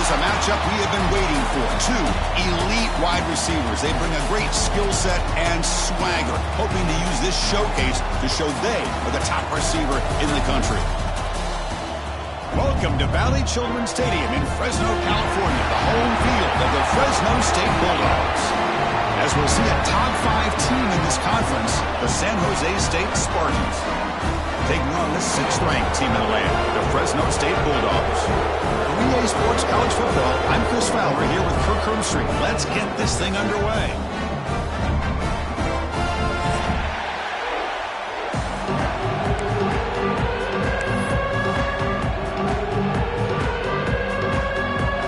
a matchup we have been waiting for. Two elite wide receivers. They bring a great skill set and swagger, hoping to use this showcase to show they are the top receiver in the country. Welcome to Valley Children's Stadium in Fresno, California, the home field of the Fresno State Bulldogs. As we'll see a top 5 team in this conference, the San Jose State Spartans. Taking on the 6th-ranked team in the land, the Fresno State Bulldogs. For EA Sports College Football, I'm Chris Fowler here with Kirk Herbstreit. Let's get this thing underway.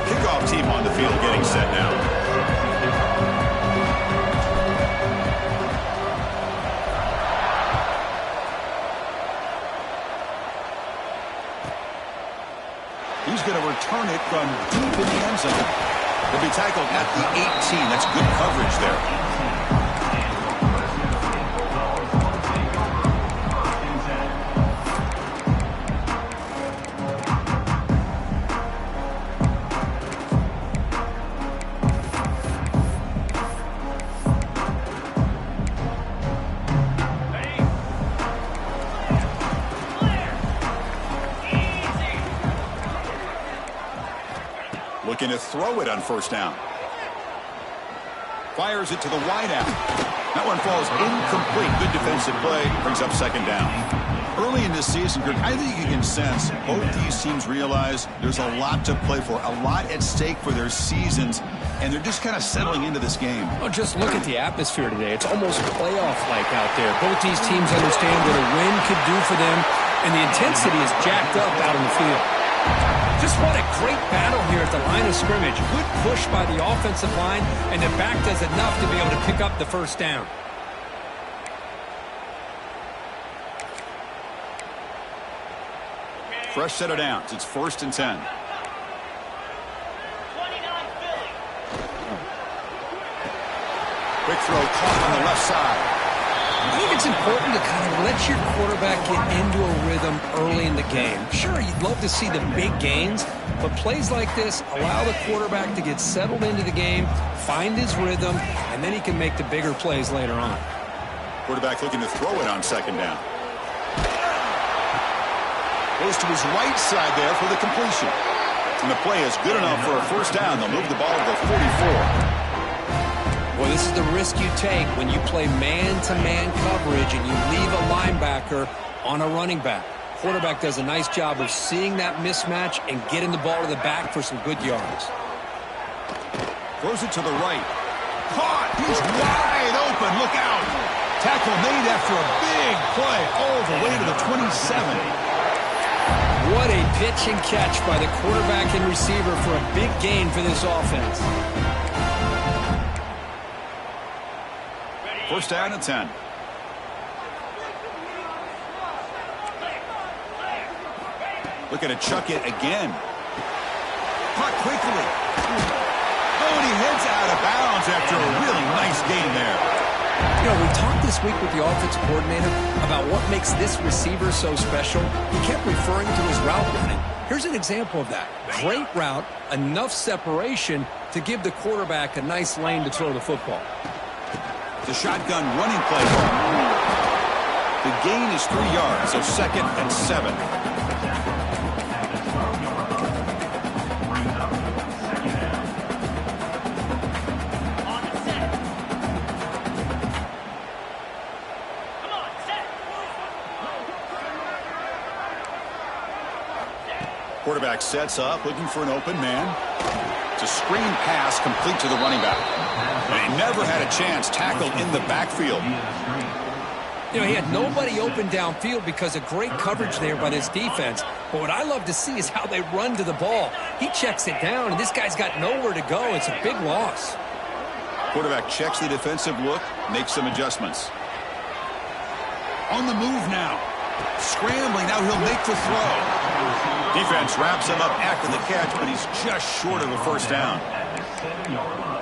Kickoff team on the field getting set now. He's going to return it from deep in the end zone. He'll be tackled at the 18. That's good coverage there. Looking to throw it on first down. Fires it to the wideout. That one falls incomplete. Good defensive play. Brings up second down. Early in this season, Kirk, I think you can sense both these teams realize there's a lot to play for, a lot at stake for their seasons, and they're just kind of settling into this game. Oh, just look at the atmosphere today. It's almost playoff-like out there. Both these teams understand what a win could do for them, and the intensity is jacked up out on the field. Just what a great battle here at the line of scrimmage. Good push by the offensive line, and the back does enough to be able to pick up the first down. Fresh set of downs. It's 1st and 10. Quick throw caught on the left side. I think it's important to kind of let your quarterback get into a rhythm early in the game. Sure, you'd love to see the big gains, but plays like this allow the quarterback to get settled into the game, find his rhythm, and then he can make the bigger plays later on. Quarterback looking to throw it on second down. Goes to his right side there for the completion. And the play is good enough for a first down. They'll move the ball to the 44. Well, this is the risk you take when you play man-to-man coverage and you leave a linebacker on a running back. Quarterback does a nice job of seeing that mismatch and getting the ball to the back for some good yards. Throws it to the right. Caught! He's wide open. Look out! Tackle made after a big play all the way to the 27. What a pitch and catch by the quarterback and receiver for a big gain for this offense. First down at 10. Looking to chuck it again. Caught quickly. Oh, and he heads out of bounds after a really nice gain there. You know, we talked this week with the offensive coordinator about what makes this receiver so special. He kept referring to his route running. Here's an example of that. Great route, enough separation to give the quarterback a nice lane to throw the football. The shotgun running play. The gain is 3 yards, so 2nd and 7. Quarterback sets up, looking for an open man. It's a screen pass complete to the running back. And he never had a chance tackled in the backfield. You know, he had nobody open downfield because of great coverage there by this defense. But what I love to see is how they run to the ball. He checks it down, and this guy's got nowhere to go. It's a big loss. Quarterback checks the defensive look, makes some adjustments. On the move now. Scrambling, now he'll make the throw. Defense wraps him up after the catch, but he's just short of a first down.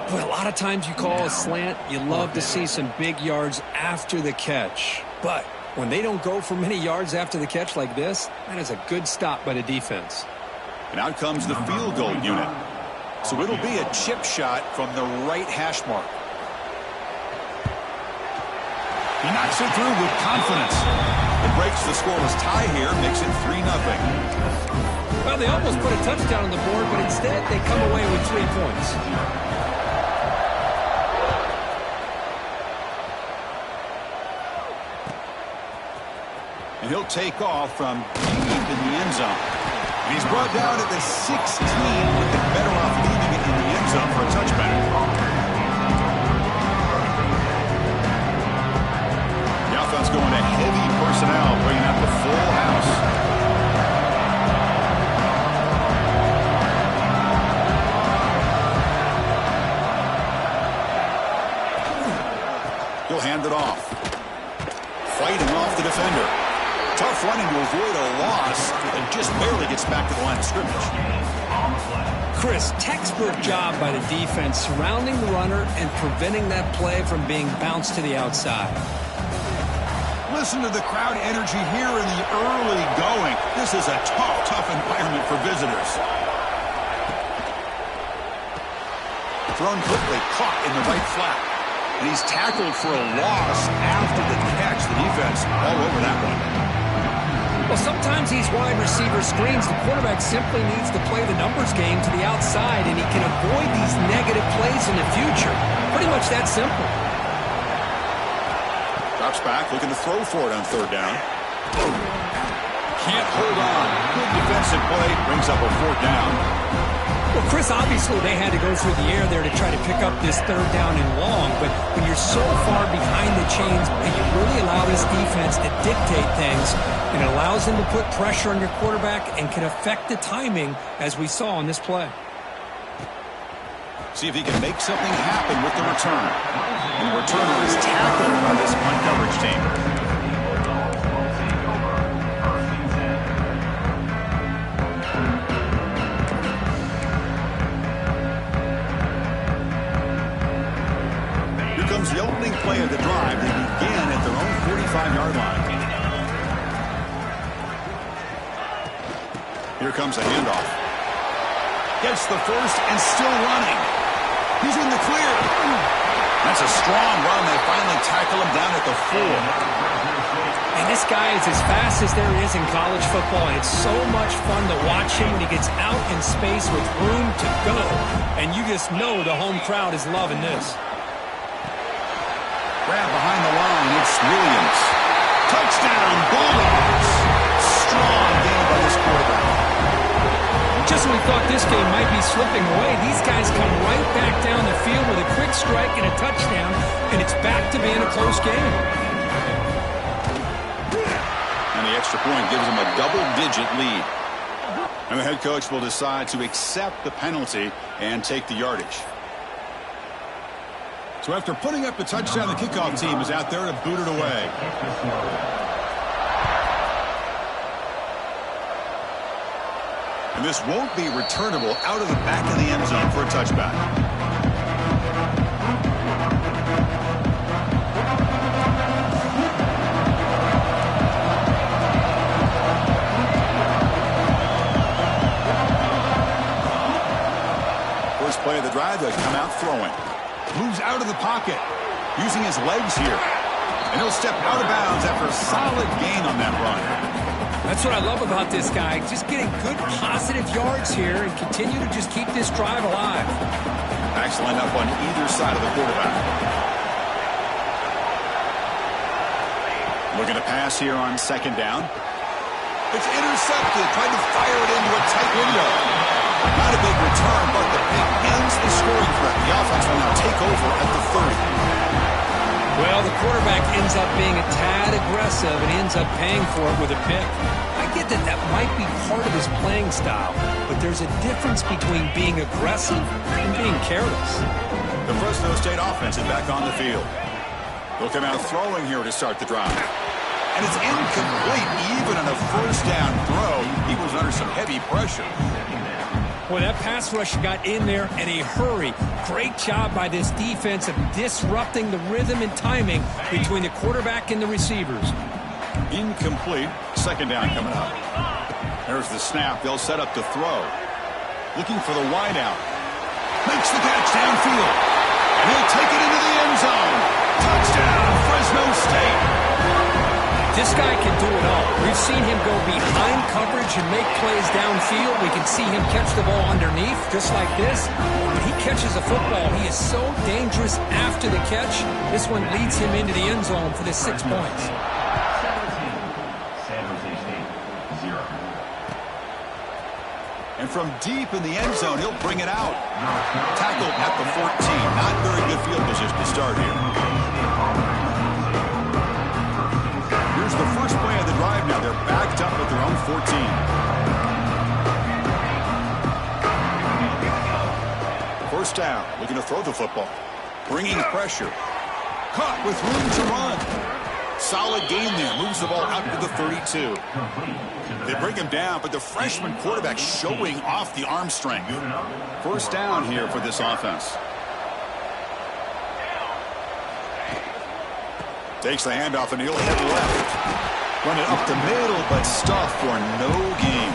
But a lot of times you call a slant, you love to see some big yards after the catch. But when they don't go for many yards after the catch like this, that is a good stop by the defense. And out comes the field goal unit. So it'll be a chip shot from the right hash mark. He knocks it through with confidence. It breaks the scoreless tie here, makes it 3-0. Well, they almost put a touchdown on the board, but instead they come away with 3 points. And he'll take off from deep in the end zone. And he's brought down at the 16, with it better off leaving it in the end zone for a touchback. The offense going to heavy personnel, bringing out the full house. He'll hand it off. Fighting off the defender. Tough running to avoid a loss, and just barely gets back to the line of scrimmage. Chris, textbook job by the defense surrounding the runner and preventing that play from being bounced to the outside. Listen to the crowd energy here in the early going. This is a tough environment for visitors. Thrown quickly, caught in the right flat. And he's tackled for a loss after the catch. The defense all over that one. Well, sometimes these wide receiver screens, the quarterback simply needs to play the numbers game to the outside, and he can avoid these negative plays in the future. Pretty much that simple. Drops back, looking to throw for it on 3rd down. Can't hold on. Good defensive play, brings up a 4th down. Well, Chris, obviously they had to go through the air there to try to pick up this 3rd down and long, but when you're so far behind the chains, you really allow this defense to dictate things, and it allows them to put pressure on your quarterback and can affect the timing, as we saw on this play. See if he can make something happen with the return. And the returner is tackled by this punt coverage team. The opening play of the drive, they begin at their own 45-yard line. Here comes a handoff. Gets the first and still running. He's in the clear. That's a strong run. They finally tackle him down at the 4. And this guy is as fast as there is in college football, and it's so much fun to watch him when he gets out in space with room to go. And you just know the home crowd is loving this. Grab behind the line, it's Williams. Touchdown, Bulldogs. Strong game by this quarterback. Just when we thought this game might be slipping away, these guys come right back down the field with a quick strike and a touchdown, and it's back to being a close game. And the extra point gives them a double-digit lead. And the head coach will decide to accept the penalty and take the yardage. So after putting up the touchdown, the kickoff team is out there to boot it away. And this won't be returnable out of the back of the end zone for a touchback. First play of the drive, they come out throwing. Moves out of the pocket, using his legs here. And he'll step out of bounds after a solid gain on that run. That's what I love about this guy. Just getting good positive yards here and continue to just keep this drive alive. Backs line up on either side of the quarterback. Looking to pass here on 2nd down. It's intercepted, trying to fire it into a tight window. Not a big return, but the pick ends the scoring threat. The offense will now take over at the 30. Well, the quarterback ends up being a tad aggressive and ends up paying for it with a pick. I get that that might be part of his playing style, but there's a difference between being aggressive and being careless. The Fresno State offense is back on the field. They'll come out throwing here to start the drive. And it's incomplete even on a 1st down throw. He was under some heavy pressure. Well, that pass rush got in there in a hurry. Great job by this defense of disrupting the rhythm and timing between the quarterback and the receivers. Incomplete. 2nd down coming up. There's the snap. They'll set up to throw. Looking for the wide out. Makes the catch downfield. And he'll take it into the end zone. Touchdown, Fresno State. This guy can do it all. We've seen him go behind coverage and make plays downfield. We can see him catch the ball underneath, just like this. When he catches a football, he is so dangerous after the catch. This one leads him into the end zone for the 6 points. And from deep in the end zone, he'll bring it out. Tackled at the 14. Not very good field position to start here. Here's the first play of the drive now. They're backed up at their own 14. First down, looking to throw the football. Bringing pressure. Caught with room to run. Solid gain there. Moves the ball out to the 32. They bring him down, but the freshman quarterback showing off the arm strength. First down here for this offense. Takes the handoff and he'll head left. Run it up the middle, but stuffed for no gain.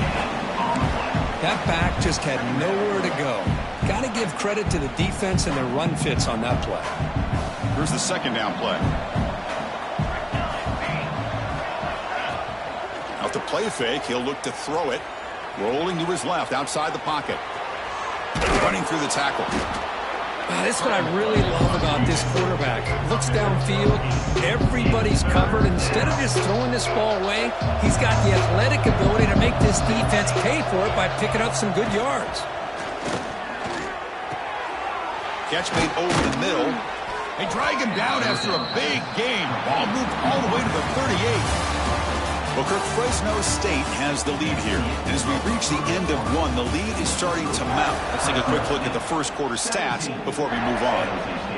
That back just had nowhere to go. Got to give credit to the defense and their run fits on that play. Here's the second down play. Out the play fake, he'll look to throw it. Rolling to his left, outside the pocket. Running through the tackle. This is what I really love about this quarterback. Looks downfield, everybody's covered. Instead of just throwing this ball away, he's got the athletic ability to make this defense pay for it by picking up some good yards. Catch made over the middle. They drag him down after a big gain. Ball moved all the way to the 38. Well, Kirk, Fresno State has the lead here. And as we reach the end of one, the lead is starting to mount. Let's take a quick look at the first quarter stats before we move on.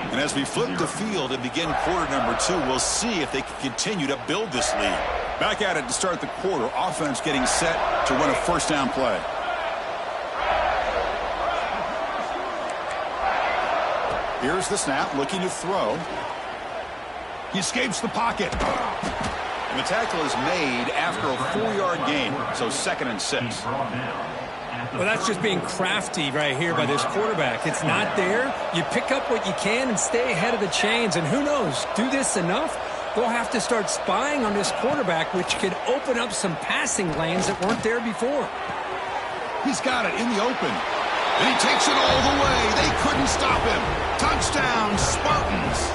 And as we flip the field and begin quarter number 2, we'll see if they can continue to build this lead. Back at it to start the quarter. Offense getting set to run a first down play. Here's the snap, looking to throw. He escapes the pocket. And the tackle is made after a 4-yard gain, so 2nd and 6. Well, that's just being crafty right here by this quarterback. It's not there. You pick up what you can and stay ahead of the chains. And who knows, do this enough, they'll have to start spying on this quarterback, which could open up some passing lanes that weren't there before. He's got it in the open. And he takes it all the way. They couldn't stop him. Touchdown, Spartans.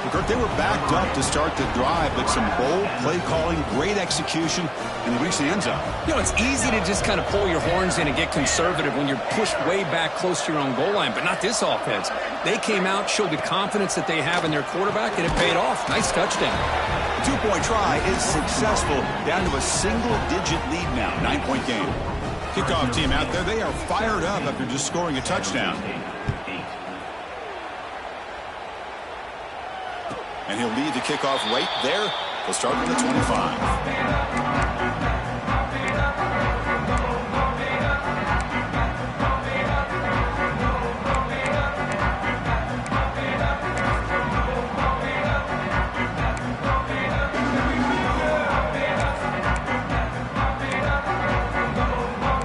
Kirk, they were backed up to start the drive, but some bold play calling, great execution, and they reached the end zone. You know, it's easy to just kind of pull your horns in and get conservative when you're pushed way back close to your own goal line, but not this offense. They came out, showed the confidence that they have in their quarterback, and it paid off. Nice touchdown. The 2-point try is successful, down to a single-digit lead now, 9-point game. Kickoff team out there, they are fired up after just scoring a touchdown. And he'll lead the kickoff right there. He'll start at the 25.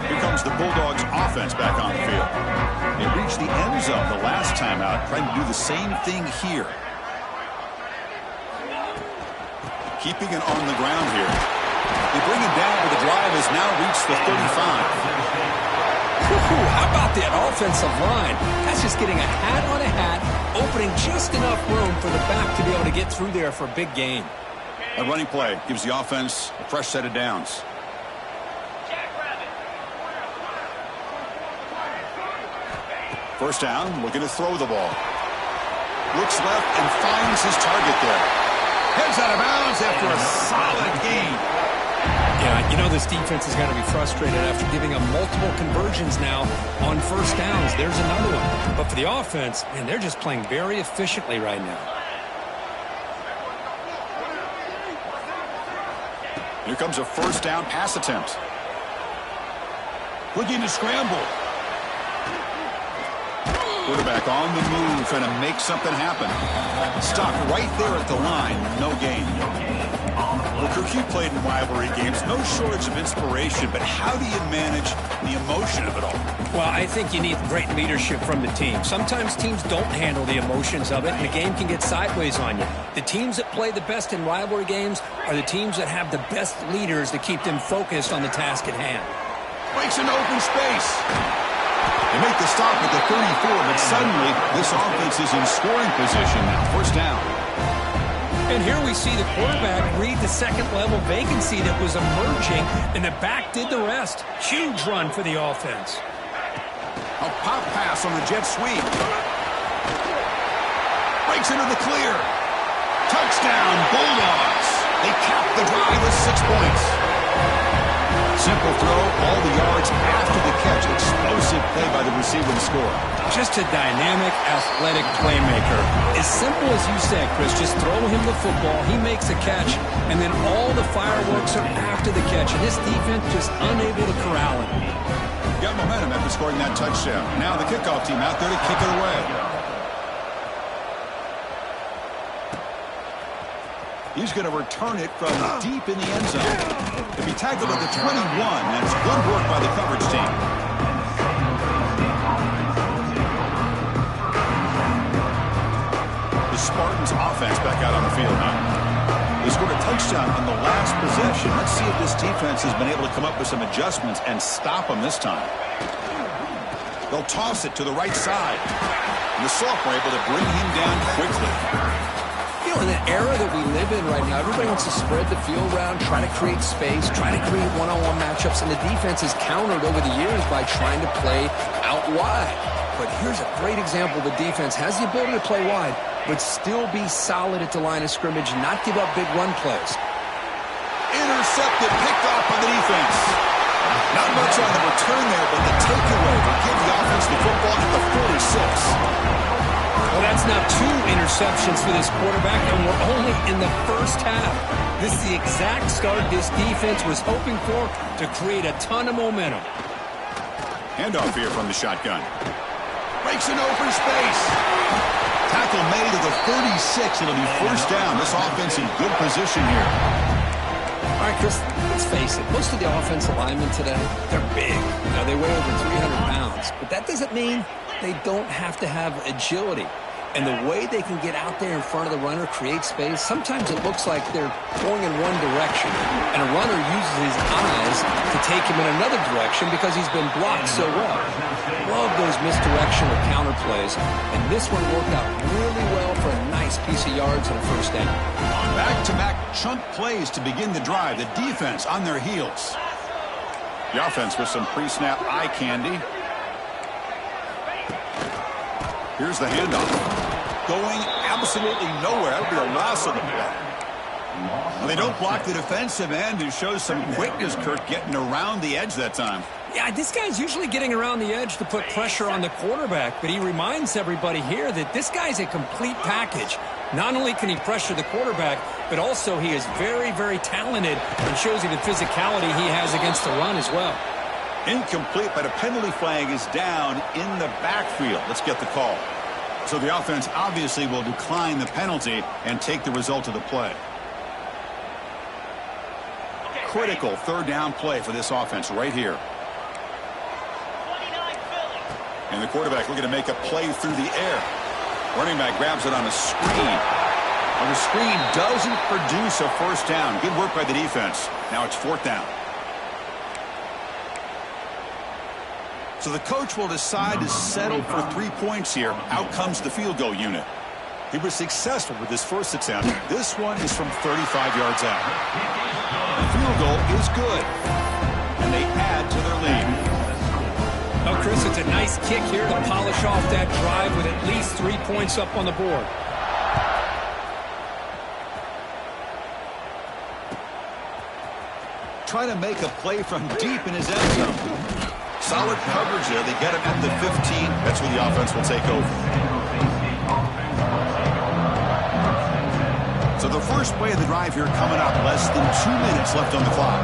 Here comes the Bulldogs offense back on the field. They reached the end zone the last time out, trying to do the same thing here. Keeping it on the ground here. They bring him down, but the drive has now reached the 35. How about that offensive line? That's just getting a hat on a hat, opening just enough room for the back to be able to get through there for a big gain. A running play gives the offense a fresh set of downs. First down, looking to throw the ball. Looks left and finds his target there. Heads out of bounds after a solid gain. Yeah, you know this defense has got to be frustrated after giving up multiple conversions now on first downs. There's another one. But for the offense, man, they're just playing very efficiently right now. Here comes a first down pass attempt. Looking to scramble. Quarterback on the move, trying to make something happen. Stopped right there at the line. No gain. Well, Kirk, you played in rivalry games. No shortage of inspiration, but how do you manage the emotion of it all? Well, I think you need great leadership from the team. Sometimes teams don't handle the emotions of it, and the game can get sideways on you. The teams that play the best in rivalry games are the teams that have the best leaders to keep them focused on the task at hand. Breaks into open space. They make the stop at the 34, but suddenly this offense is in scoring position now. First down. And here we see the quarterback read the second-level vacancy that was emerging, and the back did the rest. Huge run for the offense. A pop pass on the jet sweep. Breaks into the clear. Touchdown, Bulldogs. They cap the drive with 6 points. Simple throw, all the yards after the catch. Explosive play by the receiver to score. Just a dynamic, athletic playmaker. As simple as you said, Chris, just throw him the football, he makes a catch, and then all the fireworks are after the catch. And this defense just unable to corral him. Got momentum after scoring that touchdown. Now the kickoff team out there to kick it away. He's going to return it from deep in the end zone. To be tackled at the 21, that's good work by the coverage team. The Spartans offense back out on the field now. They scored a touchdown on the last possession. Let's see if this defense has been able to come up with some adjustments and stop them this time. They'll toss it to the right side. And the sophomore able to bring him down quickly. In the era that we live in right now, everybody wants to spread the field around, try to create space, try to create one-on-one matchups, and the defense has countered over the years by trying to play out wide. But here's a great example. The defense has the ability to play wide, but still be solid at the line of scrimmage, not give up big run plays. Intercepted, picked off by the defense. Not much on the return there, but the takeaway will give the offense the football at the 46. Well, that's now 2 interceptions for this quarterback, and we're only in the first half. This is the exact start this defense was hoping for to create a ton of momentum. Handoff here from the shotgun. Breaks an open space. Tackle made to the 36. It'll be first down. This offense in good position here. All right, Chris, let's face it. Most of the offensive linemen today, they're big. Now, they weigh over 300 pounds. But that doesn't mean they don't have to have agility. And the way they can get out there in front of the runner, create space, sometimes it looks like they're going in one direction. And a runner uses his eyes to take him in another direction because he's been blocked so well. Love those misdirection or counter plays. And this one worked out really well for a nice piece of yards and a first down. Back-to-back chunk plays to begin the drive. The defense on their heels. The offense with some pre-snap eye candy. Here's the handoff. Going absolutely nowhere. That would be a loss of the play. Well, they don't block the defensive end, who shows some quickness, Kirk, getting around the edge that time. Yeah, this guy's usually getting around the edge to put pressure on the quarterback, but he reminds everybody here that this guy's a complete package. Not only can he pressure the quarterback, but also he is very, very talented and shows you the physicality he has against the run as well. Incomplete, but a penalty flag is down in the backfield. Let's get the call. So the offense obviously will decline the penalty and take the result of the play. Critical third down play for this offense right here. And the quarterback looking to make a play through the air. Running back grabs it on a screen. And the screen doesn't produce a first down. Good work by the defense. Now it's fourth down. So the coach will decide to settle for 3 points here. Out comes the field goal unit. He was successful with his first attempt. This one is from 35 yards out. The field goal is good. And they add to their lead. Oh, Chris, it's a nice kick here to polish off that drive with at least 3 points up on the board. Trying to make a play from deep in his end zone. Solid coverage there. They get him at the 15. That's where the offense will take over. So the first play of the drive here coming up. Less than 2 minutes left on the clock.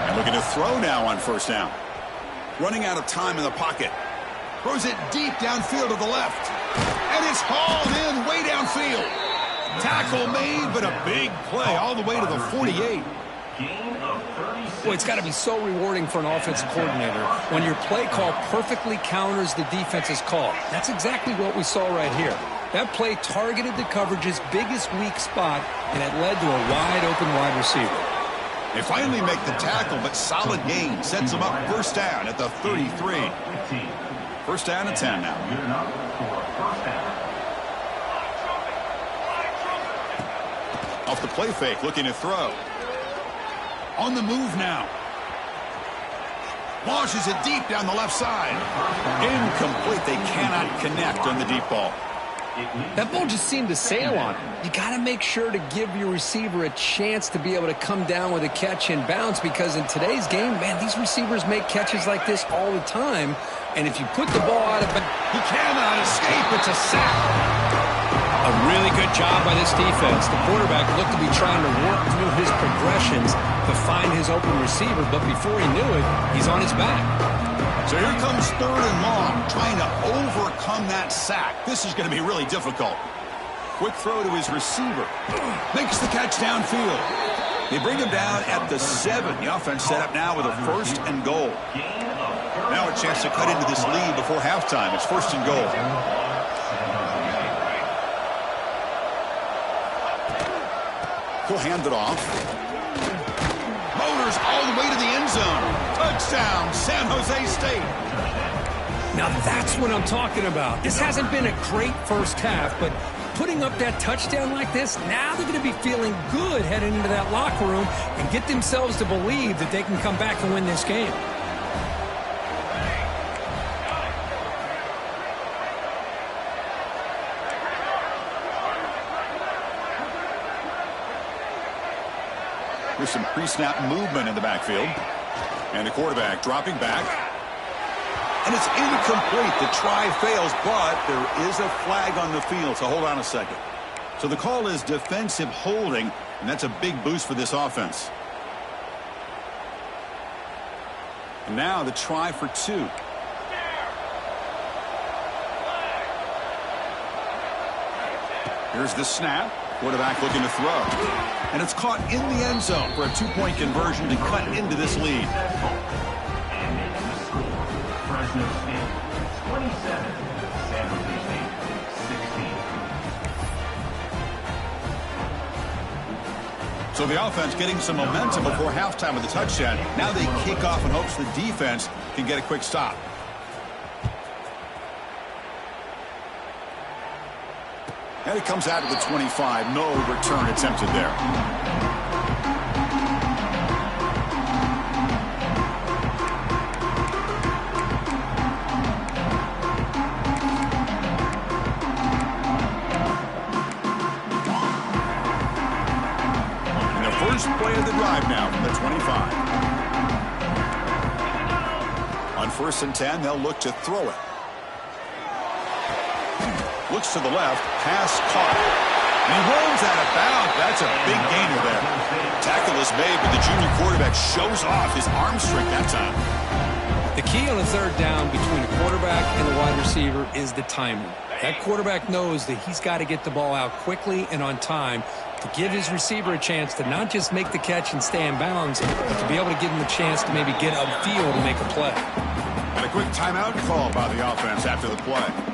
And looking to throw now on first down. Running out of time in the pocket. Throws it deep downfield to the left. And it's hauled in way downfield. Tackle made, but a big play all the way to the 48. Boy, it's got to be so rewarding for an offensive coordinator when your play call perfectly counters the defense's call. That's exactly what we saw right here. That play targeted the coverage's biggest weak spot, and it led to a wide-open wide receiver. They finally make the tackle, but solid gain sets them up first down at the 33. First down and 10 now. Off the play fake, looking to throw. On the move now. Launches it deep down the left side. Incomplete. They cannot connect on the deep ball. That ball just seemed to sail on him. You got to make sure to give your receiver a chance to be able to come down with a catch and bounce, because in today's game, man, these receivers make catches like this all the time. And if you put the ball out of bounds, he cannot escape. It's a sack. A really good job by this defense. The quarterback looked to be trying to work through his progressions to find his open receiver, but before he knew it, he's on his back. So here comes third and long, trying to overcome that sack. This is going to be really difficult. Quick throw to his receiver. Makes the catch downfield. They bring him down at the 7. The offense set up now with a first and goal. Now a chance to cut into this lead before halftime. It's first and goal. He'll hand it off. Motors all the way to the end zone. Touchdown, San Jose State. Now that's what I'm talking about. This hasn't been a great first half, but putting up that touchdown like this, now they're going to be feeling good heading into that locker room and get themselves to believe that they can come back and win this game. There's some pre-snap movement in the backfield. And the quarterback dropping back. And it's incomplete. The try fails, but there is a flag on the field, so hold on a second. So the call is defensive holding, and that's a big boost for this offense. And now the try for 2. Here's the snap. Quarterback looking to throw. And it's caught in the end zone for a 2-point conversion to cut into this lead. So the offense getting some momentum before halftime with the touchdown. Now they kick off in hopes the defense can get a quick stop. And it comes out of the 25. No return attempted there. And the first play of the drive now from the 25. On 1st and 10, they'll look to throw it. Looks to the left, pass caught. And he rolls out of bounds. That's a big gainer there. Tackle is made, but the junior quarterback shows off his arm strength that time. The key on a third down between the quarterback and the wide receiver is the timing. That quarterback knows that he's got to get the ball out quickly and on time to give his receiver a chance to not just make the catch and stay in bounds, but to be able to give him a chance to maybe get upfield and make a play. And a quick timeout call by the offense after the play.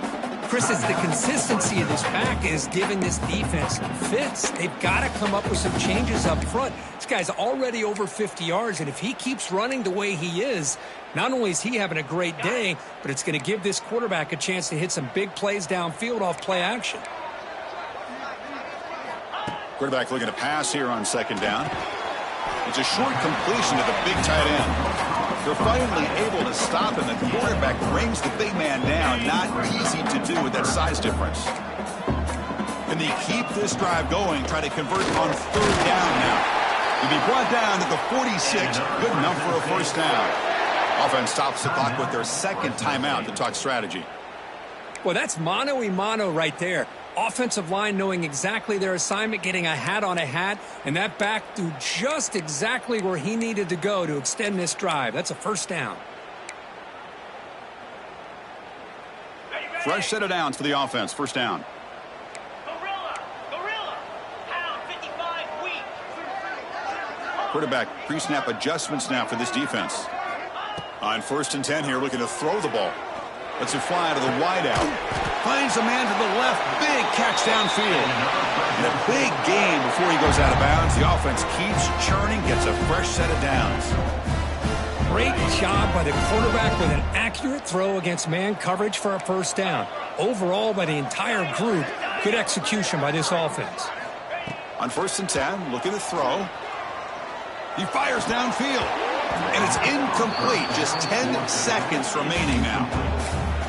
Chris, it's the consistency of this pack is giving this defense fits. They've got to come up with some changes up front. This guy's already over 50 yards, and if he keeps running the way he is, not only is he having a great day, but it's going to give this quarterback a chance to hit some big plays downfield off play action. Quarterback looking to pass here on 2nd down. It's a short completion to the big tight end. They're finally able to stop him. The quarterback brings the big man down. Not easy to do with that size difference. Can they keep this drive going? Try to convert on 3rd down now. He'll be brought down to the 46. Good enough for a first down. Offense stops the clock with their 2nd timeout to talk strategy. Well, that's mano-a-mano right there. Offensive line knowing exactly their assignment, getting a hat on a hat, and that back threw just exactly where he needed to go to extend this drive. That's a first down. Fresh set of downs for the offense. First down. Quarterback pre-snap adjustments now for this defense. On 1st and 10 here, looking to throw the ball. Lets it fly to the wideout. Finds a man to the left. Big catch downfield. And a big gain before he goes out of bounds. The offense keeps churning, gets a fresh set of downs. Great job by the quarterback with an accurate throw against man coverage for a first down. Overall, by the entire group, good execution by this offense. On 1st and 10, looking to throw. He fires downfield. And it's incomplete. Just 10 seconds remaining now.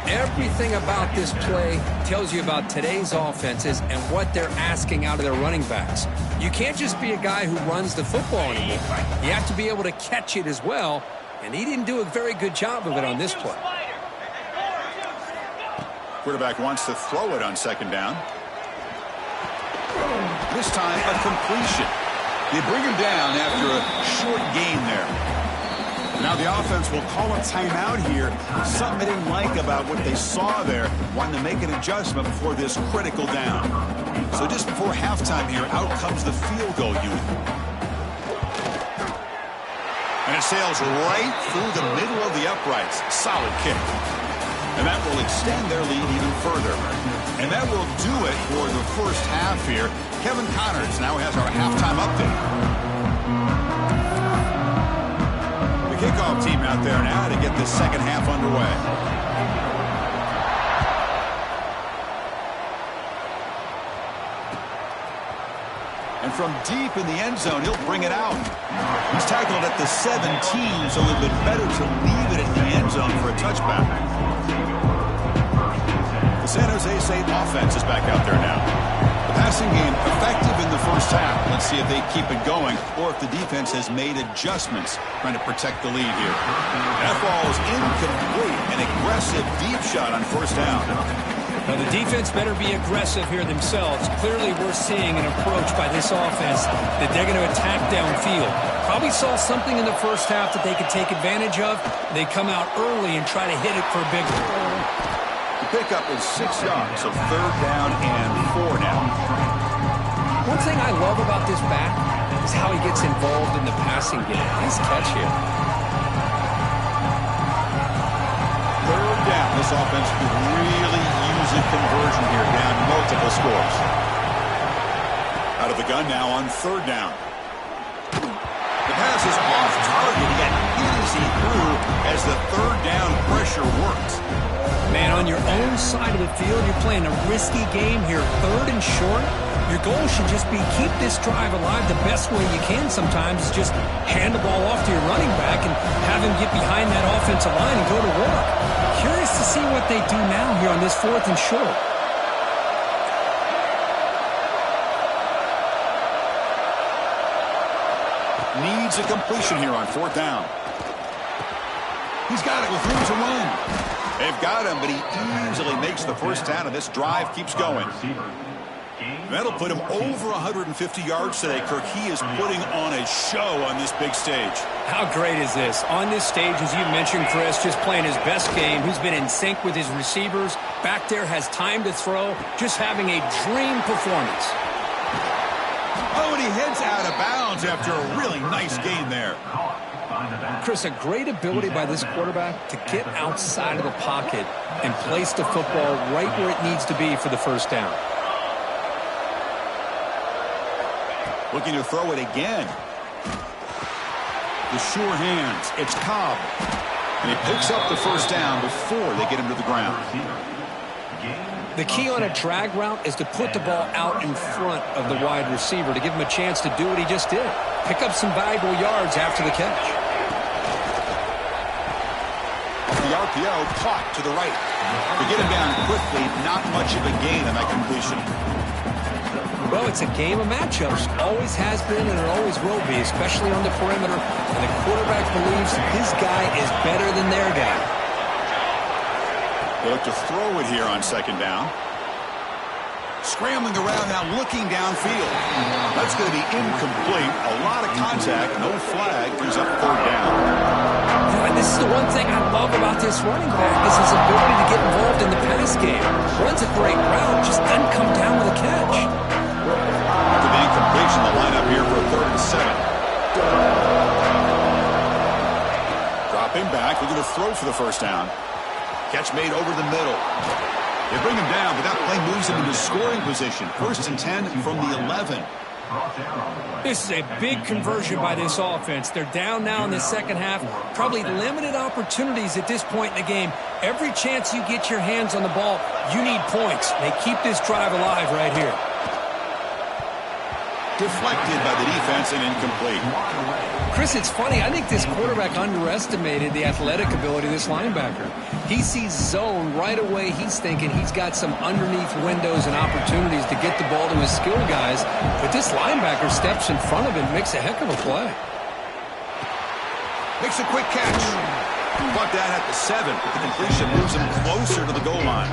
Everything about this play tells you about today's offenses and what they're asking out of their running backs. You can't just be a guy who runs the football anymore. You have to be able to catch it as well, and he didn't do a very good job of it on this play. Quarterback wants to throw it on 2nd down. This time, a completion. They bring him down after a short gain there. Now the offense will call a timeout here. Something they didn't like about what they saw there. Wanting to make an adjustment before this critical down. So just before halftime here, out comes the field goal unit. And it sails right through the middle of the uprights. Solid kick. And that will extend their lead even further. And that will do it for the first half here. Kevin Connors now has our halftime update. The kickoff team out there now to get this second half underway. And from deep in the end zone, he'll bring it out. He's tackled at the 17, so it would have been better to leave it in the end zone for a touchback. The San Jose State offense is back out there now. The passing game effective in the first half. Let's see if they keep it going or if the defense has made adjustments trying to protect the lead here. That ball is incomplete. An aggressive deep shot on 1st down. Now the defense better be aggressive here themselves. Clearly we're seeing an approach by this offense that they're going to attack downfield. Probably saw something in the first half that they could take advantage of. They come out early and try to hit it for a big one. The pickup is 6 yards, so 3rd down and 4 now. One thing I love about this back is how he gets involved in the passing game. Nice catch here. 3rd down. This offense could really use a conversion here, down multiple scores. Out of the gun now on 3rd down. The pass is off target. He got easy through as the 3rd down pressure worked. Man, on your own side of the field, you're playing a risky game here. 3rd and short. Your goal should just be keep this drive alive the best way you can sometimes. Is just hand the ball off to your running back and have him get behind that offensive line and go to work. Curious to see what they do now here on this 4th and short. Needs a completion here on 4th down. He's got it with room to run. They've got him, but he easily makes the first down, and this drive keeps going. That'll put him over 150 yards today, Kirk. He is putting on a show on this big stage. How great is this? On this stage, as you mentioned, Chris, just playing his best game. He's been in sync with his receivers. Back there, has time to throw. Just having a dream performance. Oh, and he heads out of bounds after a really nice gain there. Chris, a great ability by this quarterback to get outside of the pocket and place the football right where it needs to be for the first down. Looking to throw it again. The sure hands. It's Cobb. And he picks up the first down before they get him to the ground. The key on a drag route is to put the ball out in front of the wide receiver to give him a chance to do what he just did. Pick up some valuable yards after the catch. The RPO caught to the right. To get him down quickly, not much of a gain on that completion. Well, it's a game of matchups. Always has been and it always will be, especially on the perimeter. And the quarterback believes his guy is better than their guy. They look to throw it here on 2nd down. Scrambling around now, looking downfield. That's going to be incomplete. A lot of contact, no flag. Brings up 3rd down. And this is the one thing I love about this running back is his ability to get involved in the pass game. Runs a great route, just doesn't come down with a catch. After the incompletion, the lineup here for a 3rd and 7. quarterback looking to throw for the first down. Catch made over the middle. They bring him down, but that play moves him into scoring position. 1st and 10 from the 11. This is a big conversion by this offense. They're down now in the second half. Probably limited opportunities at this point in the game. Every chance you get your hands on the ball, you need points. They keep this drive alive right here. Deflected by the defense and incomplete. Chris, it's funny. I think this quarterback underestimated the athletic ability of this linebacker. He sees zone right away. He's thinking he's got some underneath windows and opportunities to get the ball to his skill guys. But this linebacker steps in front of him, makes a heck of a play. Makes a quick catch. Brought down at the 7. The completion moves him closer to the goal line.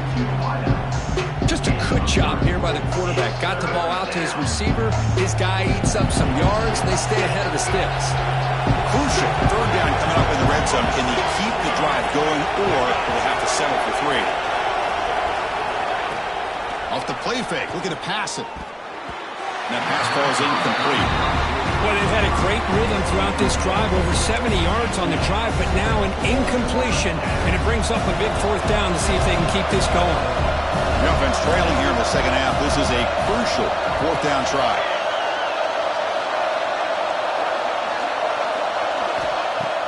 Just a good job here by the quarterback. Got the ball out to his receiver. His guy eats up some yards, and they stay ahead of the sticks. Crucial. 3rd down coming up in the red zone. Can they keep the drive going, or will they have to settle for 3? Off the play fake. Looking to pass it. And that pass falls incomplete. Well, they've had a great rhythm throughout this drive. Over 70 yards on the drive, but now an incompletion. And it brings up a big 4th down to see if they can keep this going. The offense trailing here in the second half. This is a crucial 4th down try.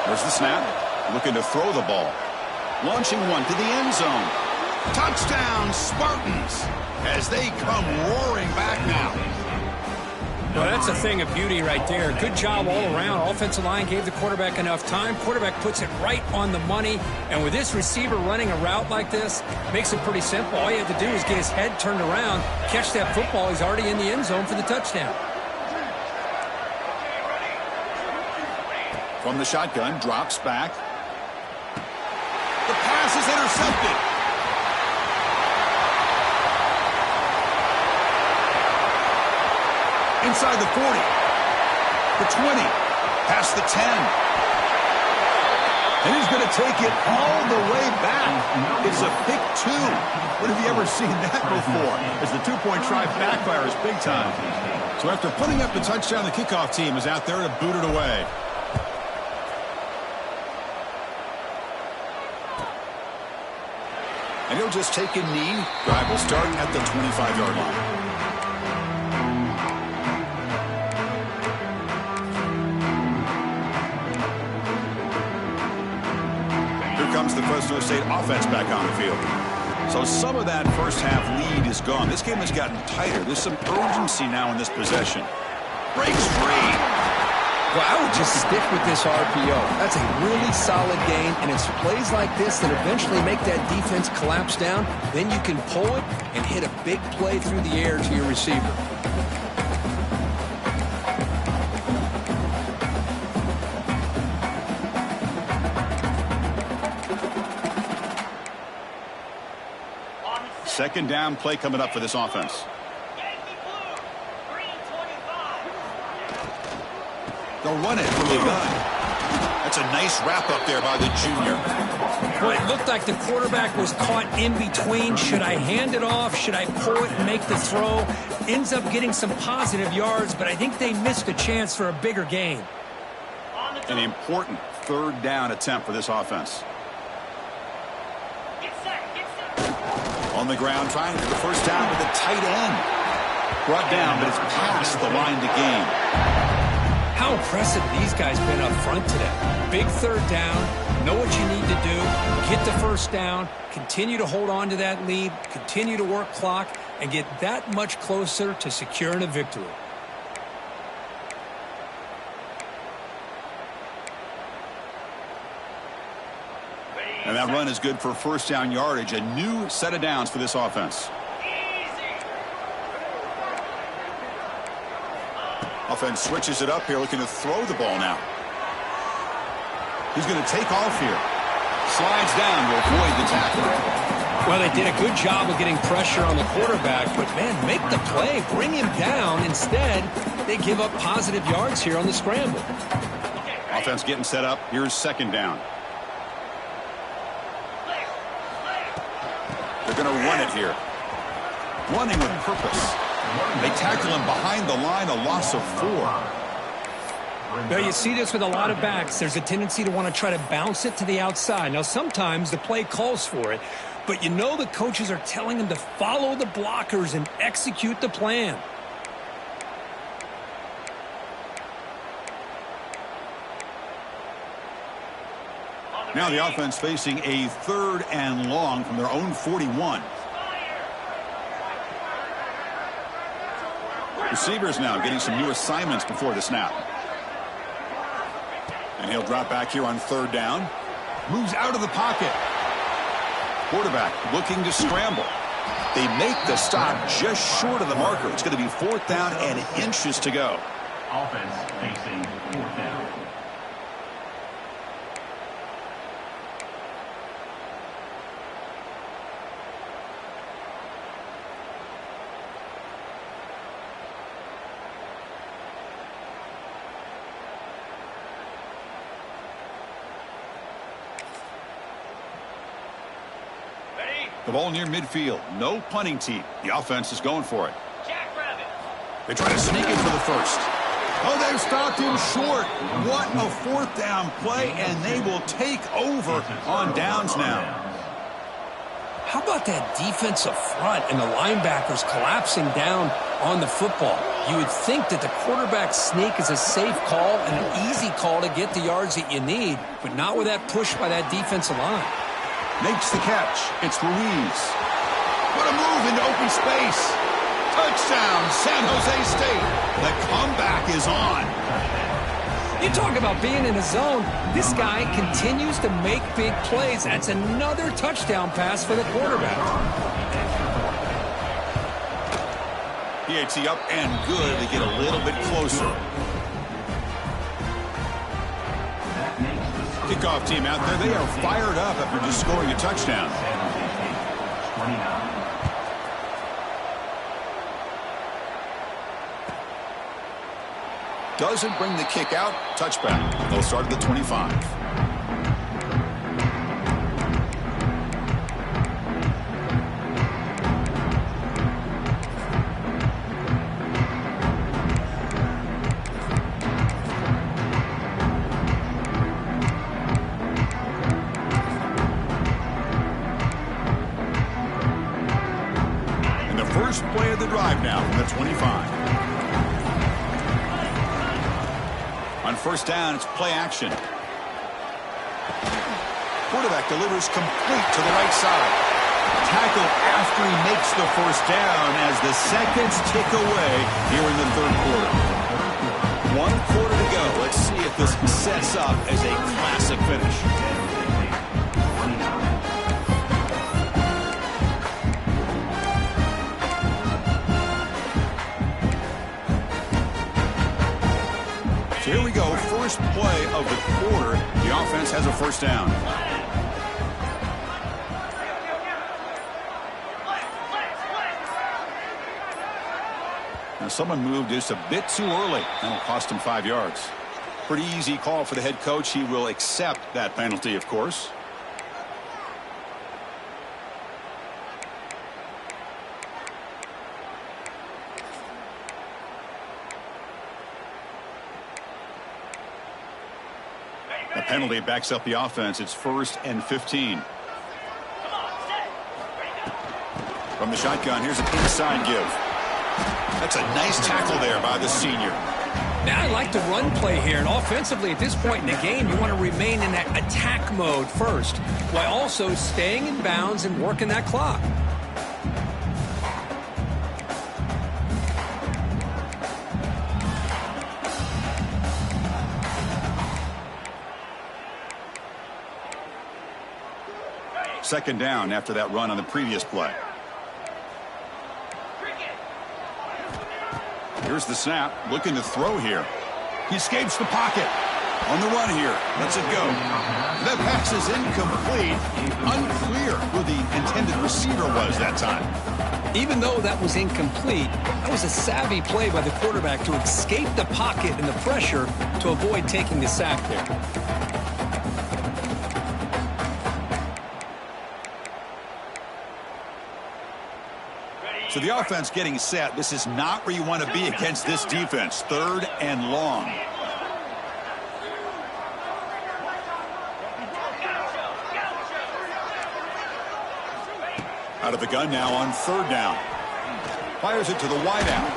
There's the snap. Looking to throw the ball. Launching one to the end zone. Touchdown, Spartans, as they come roaring back now. Well, that's a thing of beauty right there. Good job all around. Offensive line gave the quarterback enough time. Quarterback puts it right on the money. And with this receiver running a route like this, makes it pretty simple. All you have to do is get his head turned around, catch that football. He's already in the end zone for the touchdown. From the shotgun, drops back. The pass is intercepted. Inside the 40, the 20, past the 10. And he's going to take it all the way back. It's a pick 2. When have you ever seen that before? As the 2-point try backfires big time. So after putting up the touchdown, the kickoff team is out there to boot it away. And he'll just take a knee. Drive will start at the 25-yard line. Comes the Fresno State offense back on the field. So some of that first half lead is gone. This game has gotten tighter. There's some urgency now in this possession. Breaks free. Well, I would just stick with this RPO. That's a really solid game, and it's plays like this that eventually make that defense collapse down. Then you can pull it and hit a big play through the air to your receiver. Second down play coming up for this offense. They'll run it from the gun. That's a nice wrap up there by the junior. Well, it looked like the quarterback was caught in between. Should I hand it off? Should I pull it and make the throw? Ends up getting some positive yards, but I think they missed a chance for a bigger gain. An important 3rd down attempt for this offense. On the ground, trying to get the first down with a tight end. Brought down, but it's past the line to gain. How impressive these guys been up front today. Big 3rd down. Know what you need to do. Get the first down. Continue to hold on to that lead. Continue to work clock. And get that much closer to securing a victory. And that run is good for first down yardage. A new set of downs for this offense. Offense switches it up here, looking to throw the ball now. He's going to take off here. Slides down to avoid the tackle. Well, they did a good job of getting pressure on the quarterback, but, man, make the play. Bring him down. Instead, they give up positive yards here on the scramble. Offense getting set up. Here's second down. They're going to run it here. Running with purpose. They tackle him behind the line, a loss of 4. Well, you see this with a lot of backs. There's a tendency to want to try to bounce it to the outside. Now, sometimes the play calls for it, but you know the coaches are telling them to follow the blockers and execute the plan. Now the offense facing a 3rd and long from their own 41. Receivers now getting some new assignments before the snap. And he'll drop back here on 3rd down. Moves out of the pocket. Quarterback looking to scramble. They make the stop just short of the marker. It's going to be 4th down and inches to go. Offense facing 4th down. The ball near midfield. No punting team. The offense is going for it. They try to sneak it for the first. Oh, they've stopped him short. What a 4th down play, and they will take over on downs now. How about that defensive front and the linebackers collapsing down on the football? You would think that the quarterback sneak is a safe call and an easy call to get the yards that you need, but not with that push by that defensive line. Makes the catch. It's Ruiz. What a move into open space. Touchdown, San Jose State. The comeback is on. You talk about being in a zone. This guy continues to make big plays. That's another touchdown pass for the quarterback. PAT up and good to get a little bit closer. Kickoff team out there. They are fired up after just scoring a touchdown. Doesn't bring the kick out. Touchback. They'll start at the 25. And the first play of the drive now from the 25. On 1st down, it's play action. Quarterback delivers complete to the right side. Tackle after he makes the 1st down as the seconds tick away here in the 3rd quarter. 1 quarter to go. Let's see if this sets up as a classic finish. So here we go, first play of the quarter. The offense has a 1st down. Now someone moved just a bit too early. That'll cost him 5 yards. Pretty easy call for the head coach. He will accept that penalty, of course. The penalty backs up the offense. It's 1st and 15. From the shotgun, here's an inside give. That's a nice tackle there by the senior. Now I like the run play here, and offensively at this point in the game, you want to remain in that attack mode first, while also staying in bounds and working that clock. Second down after that run on the previous play. Here's the snap. Looking to throw here. He escapes the pocket. On the run here. Lets it go. That pass is incomplete. Unclear who the intended receiver was that time. Even though that was incomplete, that was a savvy play by the quarterback to escape the pocket and the pressure to avoid taking the sack there. So the offense getting set. This is not where you want to be against this defense. 3rd and long. Out of the gun now on third down. Fires it to the wideout.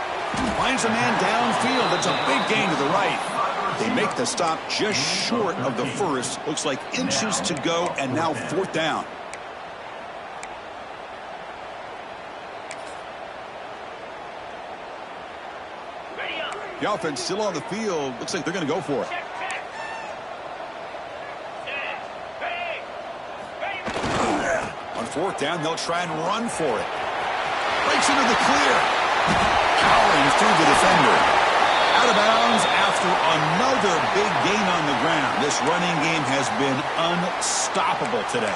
Finds a man downfield. It's a big gain to the right. They make the stop just short of the first. Looks like inches to go, and now fourth down. The offense still on the field. Looks like they're going to go for it. On fourth down, they'll try and run for it. Breaks into the clear. Powering through the defender. Out of bounds after another big gain on the ground. This running game has been unstoppable today.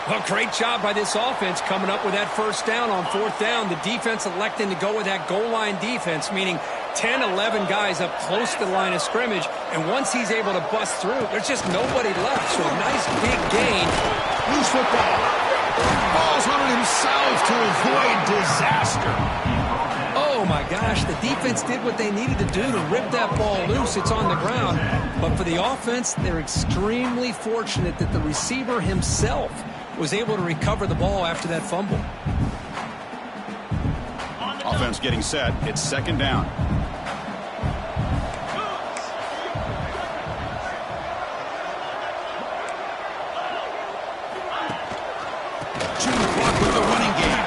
Well, great job by this offense coming up with that first down on fourth down. The defense electing to go with that goal line defense, meaning 10, 11 guys up close to the line of scrimmage. And once he's able to bust through, there's just nobody left. So a nice big gain. Loose football. Ball's on himself to avoid disaster. Oh, my gosh. The defense did what they needed to do to rip that ball loose. It's on the ground. But for the offense, they're extremely fortunate that the receiver himself was able to recover the ball after that fumble. Offense getting set. It's second down. Block with the running game.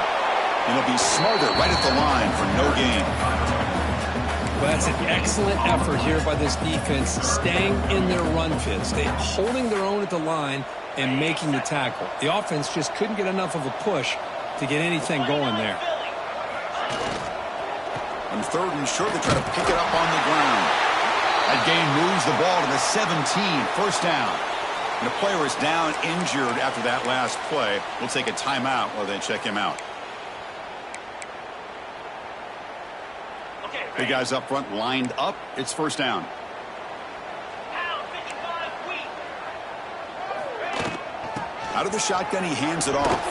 And he'll be smarter right at the line for no gain. Well, that's an excellent effort here by this defense, staying in their run fits. They're holding their own at the line and making the tackle. The offense just couldn't get enough of a push to get anything going there. On third and short, they try to pick it up on the ground. That gain moves the ball to the 17, first down. And the player is down injured after that last play. We'll take a timeout while they check him out. The guys up front lined up. It's first down. Out of the shotgun, he hands it off.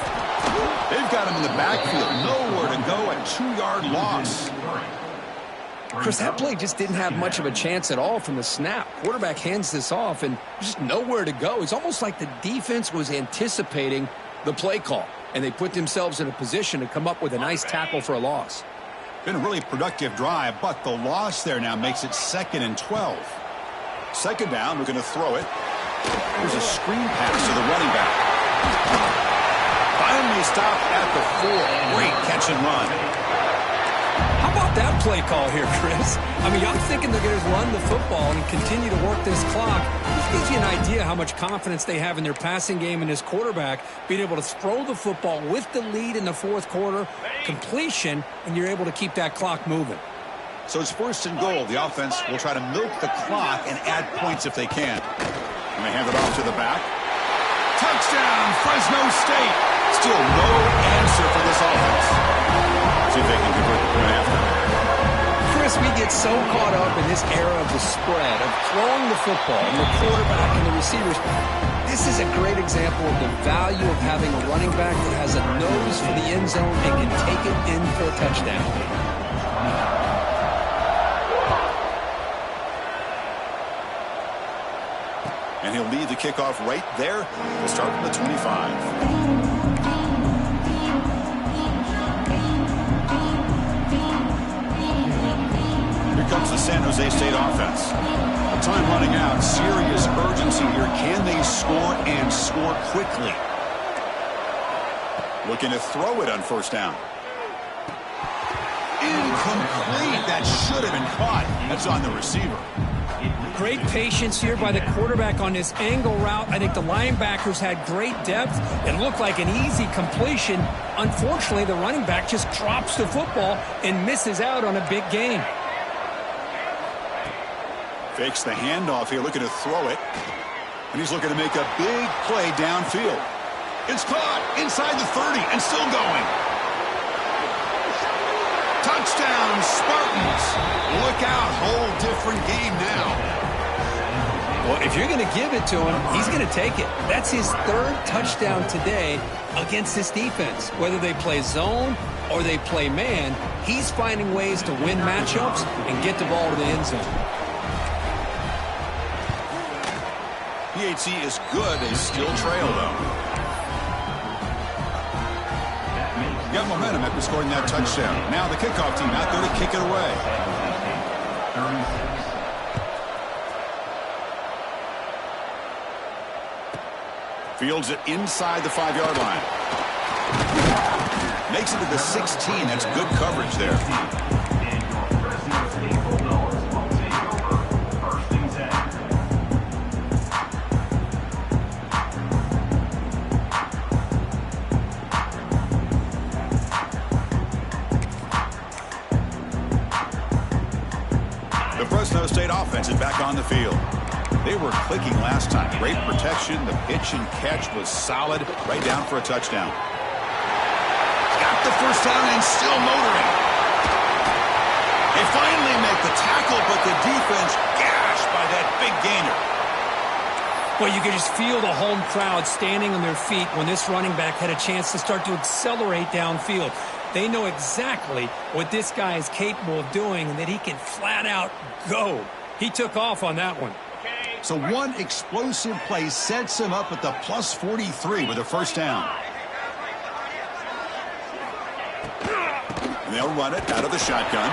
They've got him in the backfield. Nowhere to go. A 2-yard loss. Chris, that play just didn't have much of a chance at all from the snap. Quarterback hands this off and just nowhere to go. It's almost like the defense was anticipating the play call, and they put themselves in a position to come up with a nice tackle for a loss. Been a really productive drive, but the loss there now makes it 2nd and 12. Second down, we're going to throw it. Here's a screen pass to the running back. Finally stopped at the 4. Great catch and run. How about that play call here, Chris? I mean, I'm thinking they're going to run the football and continue to work this clock. This gives you an idea how much confidence they have in their passing game and his quarterback being able to throw the football with the lead in the fourth quarter, completion, and you're able to keep that clock moving. So it's first and goal. The offense will try to milk the clock and add points if they can. And they hand it off to the back. Touchdown, Fresno State. Still no answer for this offense. See if they can convert the point after. Chris, we get so caught up in this era of the spread, of throwing the football, and the quarterback and the receivers. This is a great example of the value of having a running back that has a nose for the end zone and can take it in for a touchdown. And he'll lead the kickoff right there. We'll start from the 25. Comes the San Jose State offense. Time running out. Serious urgency here. Can they score and score quickly? Looking to throw it on first down. Incomplete. That should have been caught. That's on the receiver. Great patience here by the quarterback on this angle route. I think the linebackers had great depth. It looked like an easy completion. Unfortunately, the running back just drops the football and misses out on a big gain. Fakes the handoff here, looking to throw it. And he's looking to make a big play downfield. It's caught inside the 30 and still going. Touchdown, Spartans. Look out, whole different game now. Well, if you're going to give it to him, he's going to take it. That's his third touchdown today against this defense. Whether they play zone or they play man, he's finding ways to win matchups and get the ball to the end zone. PAT is good. They still trail, though. got momentum after scoring that touchdown. Now the kickoff team out there to kick it away. 36. Fields it inside the 5-yard line. Makes it to the 16. That's good coverage there. The Fresno State offense is back on the field. They were clicking last time. Great protection. The pitch and catch was solid. Right down for a touchdown. Got the first down and still motoring. They finally make the tackle, but the defense gashed by that big gainer. Well, you could just feel the home crowd standing on their feet when this running back had a chance to start to accelerate downfield. They know exactly what this guy is capable of doing and that he can flat out go. He took off on that one. So one explosive play sets him up at the plus 43 with a first down. And they'll run it out of the shotgun.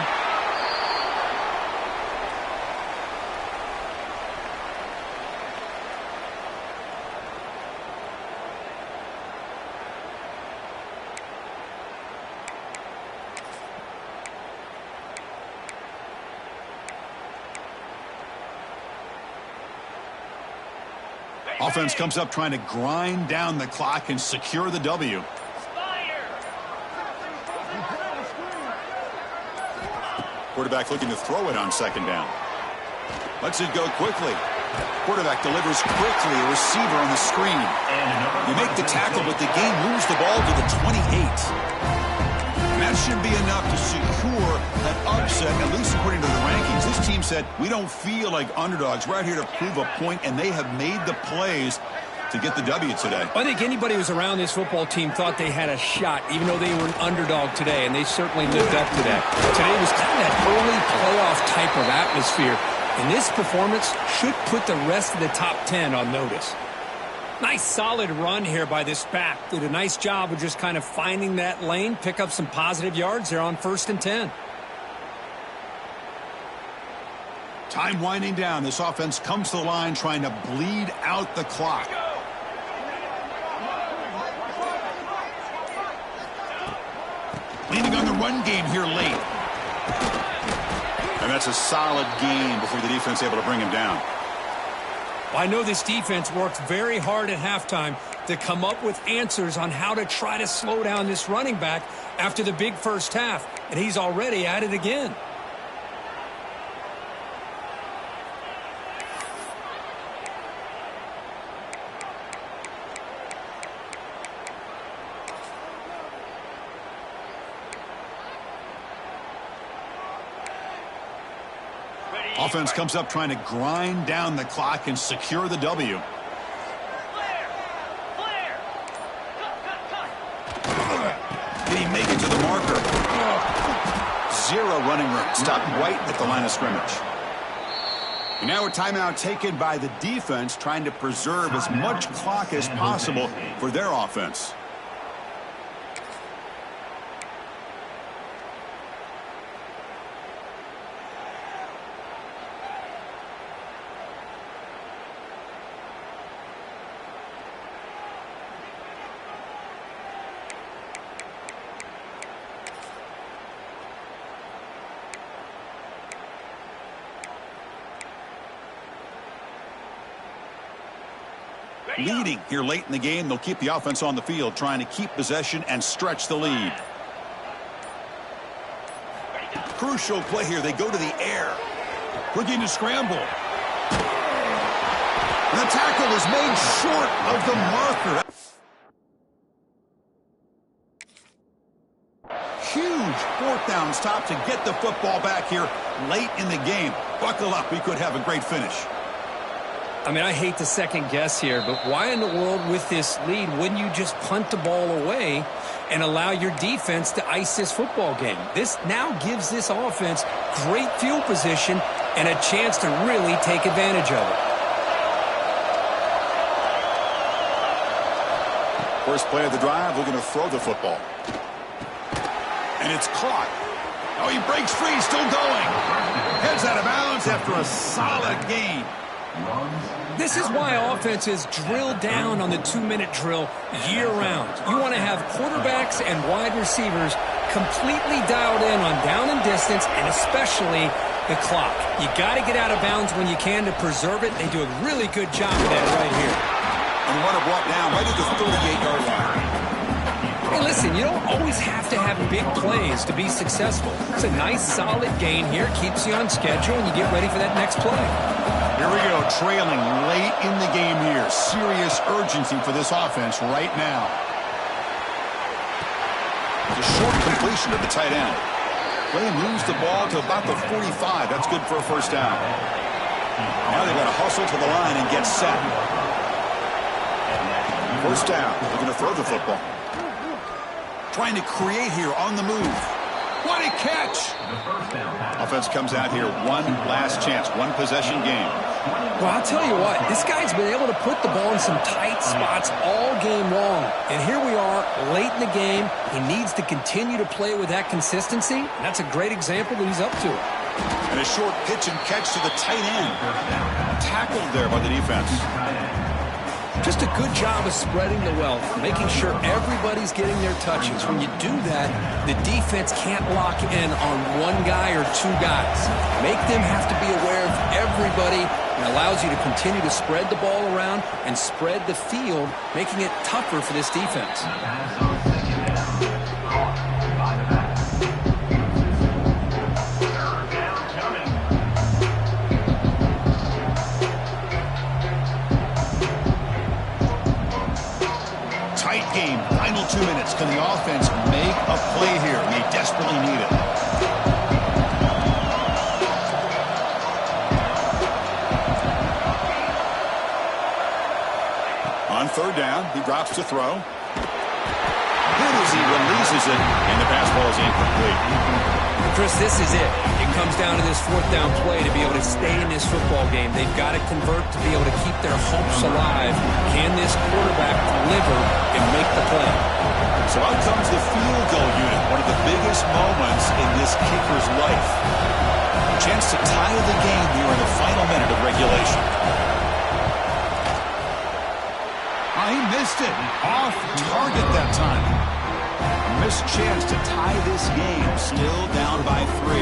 Offense comes up trying to grind down the clock and secure the W. Quarterback looking to throw it on second down. Lets it go quickly. Quarterback delivers quickly. A receiver on the screen. You make the tackle, but the game moves the ball to the 28. That should be enough to secure an upset, at least according to the rankings. This team said, we don't feel like underdogs. We're out here to prove a point, and they have made the plays to get the W today. I think anybody who was around this football team thought they had a shot, even though they were an underdog today, and they certainly lived up to that. Today was kind of that early playoff type of atmosphere, and this performance should put the rest of the top 10 on notice. Nice solid run here by this back. Did a nice job of just kind of finding that lane, pick up some positive yards there on 1st and 10. Time winding down. This offense comes to the line trying to bleed out the clock. Leaning on the run game here late. And that's a solid gain before the defense is able to bring him down. I know this defense worked very hard at halftime to come up with answers on how to try to slow down this running back after the big first half, and he's already at it again. Offense comes up trying to grind down the clock and secure the W. Did he make it to the marker? Zero running room. Stopped right at the line of scrimmage. And now a timeout taken by the defense trying to preserve as much clock as possible for their offense. Leading here late in the game, they'll keep the offense on the field, trying to keep possession and stretch the lead. Crucial play here. They go to the air. Looking to scramble. And the tackle is made short of the marker. Huge 4th down stop to get the football back here late in the game. Buckle up. We could have a great finish. I mean, I hate to second guess here, but why in the world with this lead wouldn't you just punt the ball away and allow your defense to ice this football game? This now gives this offense great field position and a chance to really take advantage of it. First play of the drive, we're going to throw the football. And it's caught. Oh, he breaks free, still going. Heads out of bounds after a solid gain. This is why offenses drill down on the 2-minute drill year-round. You want to have quarterbacks and wide receivers completely dialed in on down and distance, and especially the clock. You got to get out of bounds when you can to preserve it. They do a really good job of that right here. And the runner brought down right at the 38-yard line. Hey, listen, you don't always have to have big plays to be successful. It's a nice, solid gain here. Keeps you on schedule, and you get ready for that next play. Here we go, trailing late in the game here. Serious urgency for this offense right now. It's a short completion to the tight end. Play moves the ball to about the 45. That's good for a first down. Now they've got to hustle to the line and get set. First down. Looking to throw the football. Trying to create here on the move. What a catch! Offense comes out here, one last chance, one possession game. Well, I'll tell you what, this guy's been able to put the ball in some tight spots all game long. And here we are, late in the game. He needs to continue to play with that consistency. That's a great example that he's up to. And a short pitch and catch to the tight end. Tackled there by the defense. Just a good job of spreading the wealth, making sure everybody's getting their touches. When you do that, the defense can't lock in on one guy or two guys. Make them have to be aware of everybody. It allows you to continue to spread the ball around and spread the field, making it tougher for this defense. Game, final 2 minutes. Can the offense make a play here? They desperately need it. On third down, he drops to throw. Good as he releases it, and the pass ball is incomplete. Chris, this is it. It comes down to this fourth down play to be able to stay in this football game. They've got to convert to be able to keep their hopes alive. Can this quarterback deliver and make the play? So out comes the field goal unit, one of the biggest moments in this kicker's life. A chance to tie the game here in the final minute of regulation. Oh, he missed it. Off target that time. A missed chance to tie this game, still down by 3.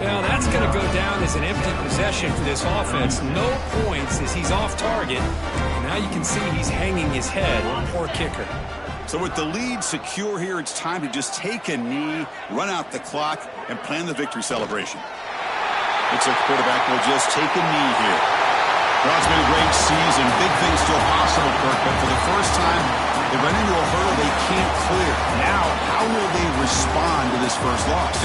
Well, that's going to go down as an empty possession for this offense. No points as he's off target. And now you can see he's hanging his head. Poor kicker. So with the lead secure here, it's time to just take a knee, run out the clock, and plan the victory celebration. Looks like the quarterback will just take a knee here. Well, it's been a great season. Big things still possible, Kirk, but for the first time, they run into a hurdle they can't clear. Now, how will they respond to this first loss?